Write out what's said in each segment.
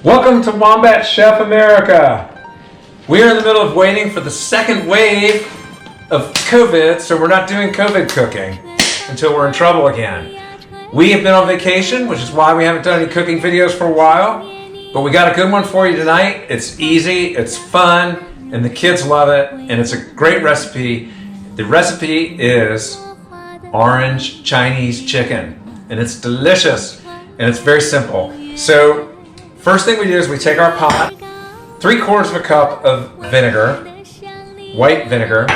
Welcome to Wombat Chef America. We are in the middle of waiting for the second wave of COVID, so we're not doing COVID cooking until we're in trouble again. We have been on vacation, which is why we haven't done any cooking videos for a while, but we got a good one for you tonight. It's easy, it's fun, and the kids love it, and it's a great recipe. The recipe is orange Chinese chicken, and it's delicious, and it's very simple. So first thing we do is we take our pot, 3/4 of a cup of vinegar, white vinegar.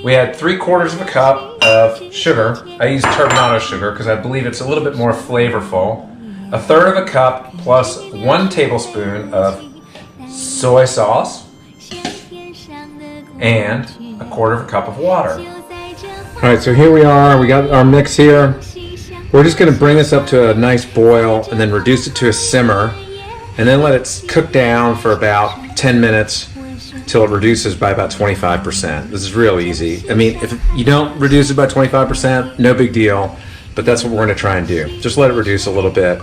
We add 3/4 of a cup of sugar. I use turbinado sugar because I believe it's a little bit more flavorful. 1/3 of a cup plus 1 tablespoon of soy sauce and 1/4 of a cup of water. All right, so here we are. We got our mix here. We're just going to bring this up to a nice boil and then reduce it to a simmer and then let it cook down for about 10 minutes till it reduces by about 25%. This is real easy. I mean, if you don't reduce it by 25%, no big deal, but that's what we're going to try and do. Just let it reduce a little bit.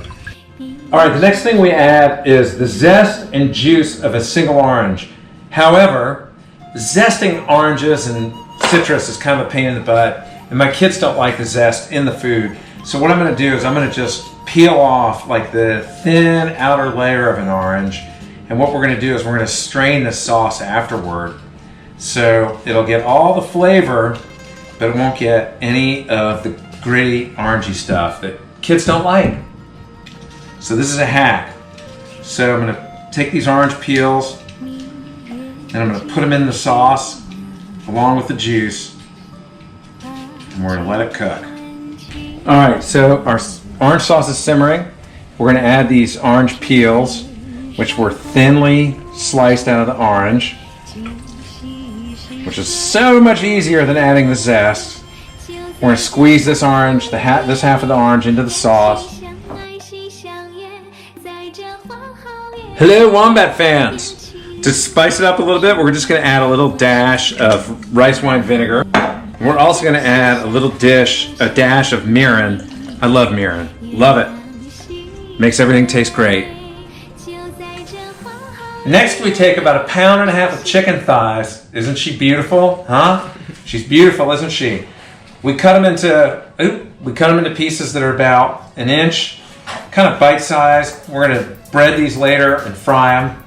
All right, the next thing we add is the zest and juice of a single orange. However, zesting oranges and citrus is kind of a pain in the butt, and my kids don't like the zest in the food. So what I'm going to do is I'm going to just peel off like the thin outer layer of an orange, and what we're going to do is we're going to strain the sauce afterward. So it'll get all the flavor, but it won't get any of the gritty orangey stuff that kids don't like. So this is a hack. So I'm going to take these orange peels and I'm going to put them in the sauce along with the juice, and we're going to let it cook. All right, so our orange sauce is simmering. We're going to add these orange peels, which were thinly sliced out of the orange, which is so much easier than adding the zest. We're going to squeeze this orange, this half of the orange, into the sauce. Hello, Wombat fans! To spice it up a little bit, we're just going to add a little dash of rice wine vinegar. We're also going to add a dash of Mirin. I love Mirin. Love it. Makes everything taste great. Next, we take about 1.5 pounds of chicken thighs. Isn't she beautiful? Huh? She's beautiful, isn't she? We cut them into pieces that are about 1 inch, kind of bite-sized. We're going to bread these later and fry them.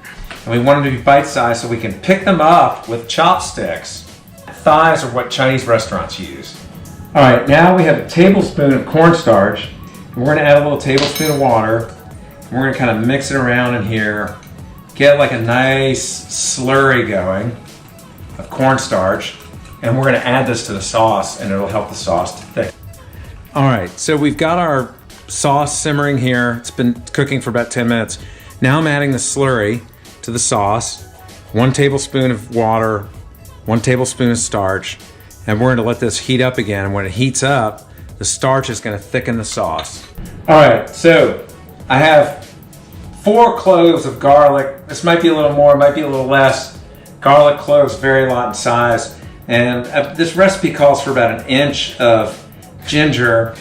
And we want them to be bite-sized so we can pick them up with chopsticks. Thighs are what Chinese restaurants use. All right, now we have a tablespoon of cornstarch. We're going to add a little tablespoon of water. And we're going to kind of mix it around in here. Get like a nice slurry going of cornstarch. And we're going to add this to the sauce, and it'll help the sauce to thicken. All right, so we've got our sauce simmering here. It's been cooking for about 10 minutes. Now I'm adding the slurry to the sauce. 1 tablespoon of water, 1 tablespoon of starch, and we're going to let this heat up again. When it heats up, the starch is going to thicken the sauce. All right, so I have 4 cloves of garlic. This might be a little more, might be a little less. Garlic cloves vary a lot in size, and this recipe calls for about 1 inch of ginger,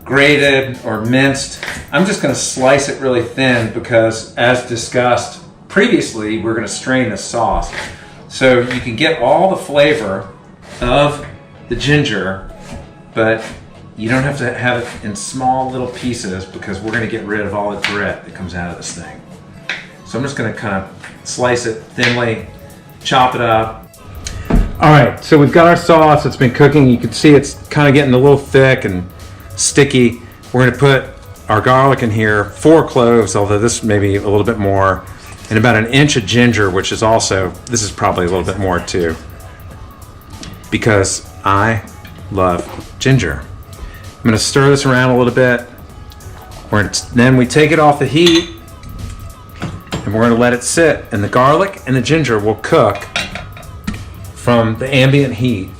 grated or minced. I'm just going to slice it really thin because, as discussed previously, we're going to strain the sauce. So you can get all the flavor of the ginger, but you don't have to have it in small little pieces because we're going to get rid of all the grit that comes out of this thing. So I'm just going to kind of slice it thinly, chop it up. All right, so we've got our sauce. It's been cooking. You can see it's kind of getting a little thick and sticky. We're going to put our garlic in here, 4 cloves, although this may be a little bit more, and about 1 inch of ginger, which is also, this is probably a little bit more too, because I love ginger. I'm going to stir this around a little bit. Then we take it off the heat, and we're going to let it sit, and the garlic and the ginger will cook from the ambient heat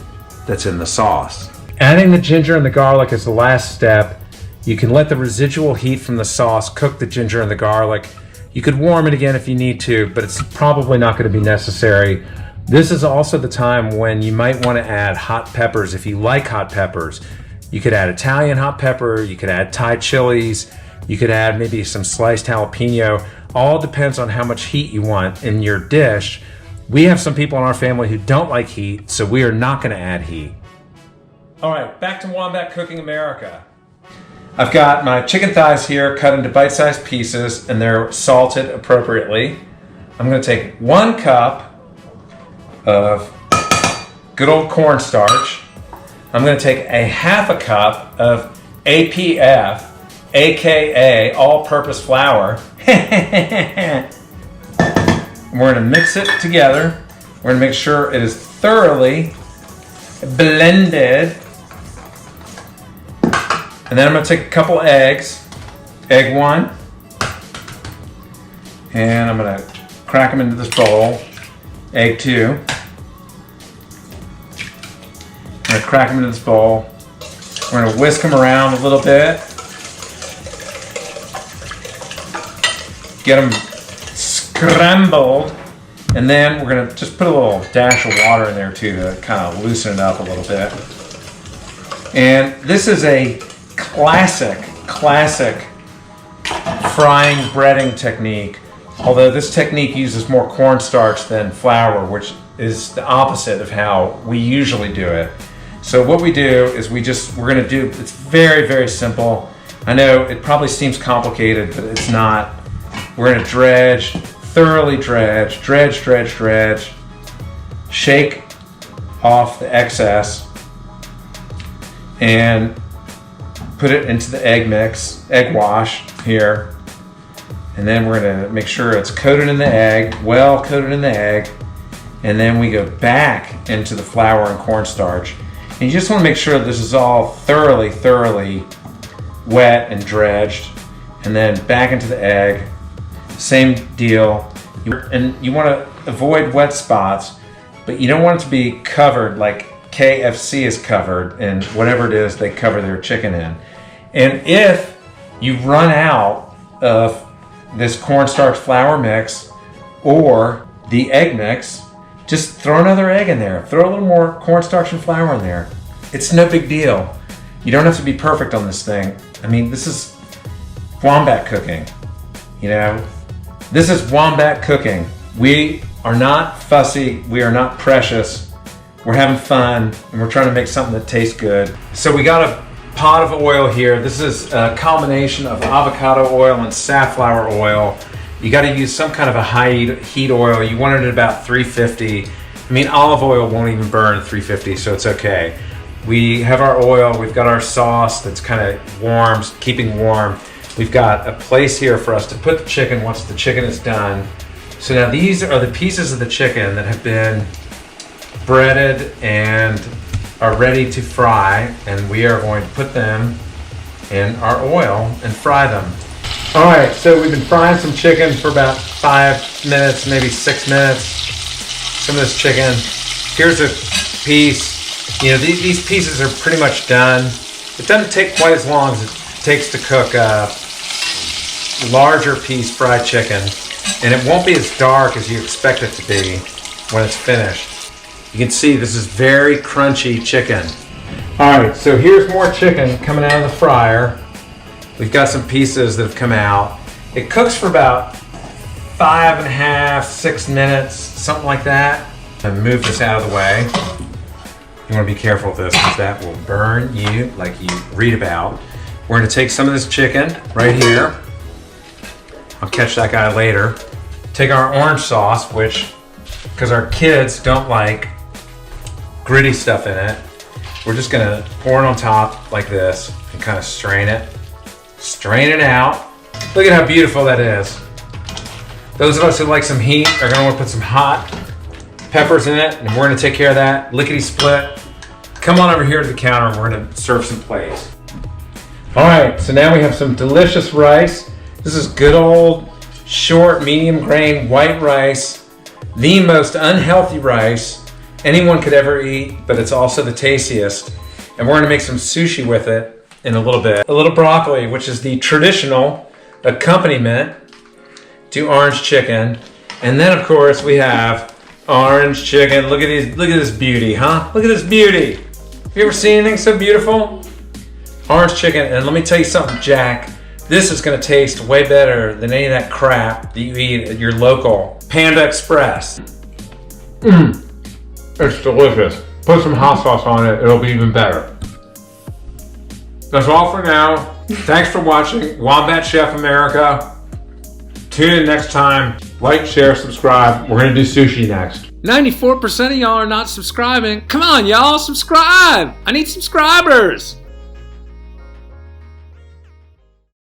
that's in the sauce. Adding the ginger and the garlic is the last step. You can let the residual heat from the sauce cook the ginger and the garlic. You could warm it again if you need to, but it's probably not going to be necessary. This is also the time when you might want to add hot peppers if you like hot peppers. You could add Italian hot pepper, you could add Thai chilies, you could add maybe some sliced jalapeno. All depends on how much heat you want in your dish. We have some people in our family who don't like heat, so we are not going to add heat. All right, back to Wombat Cooking America. I've got my chicken thighs here cut into bite-sized pieces, and they're salted appropriately. I'm going to take 1 cup of good old cornstarch. I'm going to take a 1/2 cup of APF, aka all-purpose flour. We're going to mix it together. We're going to make sure it is thoroughly blended. And then I'm going to take a couple eggs, egg 1, and I'm going to crack them into this bowl, egg 2. I'm going to crack them into this bowl. We're going to whisk them around a little bit. Get them scrambled. And then we're going to just put a little dash of water in there too to kind of loosen it up a little bit. And this is a classic frying breading technique. Although this technique uses more cornstarch than flour, which is the opposite of how we usually do it. So what we do is it's very, very simple. I know it probably seems complicated, but it's not. We're gonna dredge, thoroughly dredge, shake off the excess, and put it into the egg mix, egg wash here. And then we're gonna make sure it's coated in the egg, well coated in the egg. And then we go back into the flour and cornstarch. And you just wanna make sure this is all thoroughly wet and dredged. And then back into the egg, same deal. And you wanna avoid wet spots, but you don't want it to be covered like KFC is covered in whatever it is they cover their chicken in. And if you run out of this cornstarch flour mix or the egg mix, just throw another egg in there. Throw a little more cornstarch and flour in there. It's no big deal. You don't have to be perfect on this thing. I mean, this is wombat cooking. You know, this is wombat cooking. We are not fussy. We are not precious. We're having fun, and we're trying to make something that tastes good. So we got a pot of oil here. This is a combination of avocado oil and safflower oil. You got to use some kind of a high heat oil. You want it at about 350. I mean, olive oil won't even burn at 350, so it's okay. We have our oil. We've got our sauce that's kind of warm, keeping warm. We've got a place here for us to put the chicken once the chicken is done. So now these are the pieces of the chicken that have been breaded and are ready to fry, and we are going to put them in our oil and fry them. All right, so we've been frying some chicken for about 5 minutes, maybe 6 minutes. Some of this chicken. Here's a piece. You know, these pieces are pretty much done. It doesn't take quite as long as it takes to cook a larger piece fried chicken, and it won't be as dark as you expect it to be when it's finished. You can see this is very crunchy chicken. All right, so here's more chicken coming out of the fryer. We've got some pieces that have come out. It cooks for about 5.5, 6 minutes, something like that. And move this out of the way. You want to be careful with this because that will burn you like you read about. We're going to take some of this chicken right here. I'll catch that guy later. Take our orange sauce, which, because our kids don't like gritty stuff in it, we're just gonna pour it on top like this and kind of strain it. Strain it out. Look at how beautiful that is. Those of us who like some heat are gonna want to put some hot peppers in it, and we're gonna take care of that. Lickety split. Come on over here to the counter and we're gonna serve some plates. All right, so now we have some delicious rice. This is good old short, medium grain white rice, the most unhealthy rice anyone could ever eat, but it's also the tastiest. And we're gonna make some sushi with it in a little bit. A little broccoli, which is the traditional accompaniment to orange chicken. And then of course we have orange chicken. Look at this beauty, huh? Look at this beauty. Have you ever seen anything so beautiful? Orange chicken, and let me tell you something, Jack. This is gonna taste way better than any of that crap that you eat at your local Panda Express. It's delicious. Put some hot sauce on it, it'll be even better. That's all for now. Thanks for watching Wombat Chef America. Tune in next time. Like, share, subscribe. We're gonna do sushi next. 94% of y'all are not subscribing. Come on, y'all, subscribe. I need subscribers.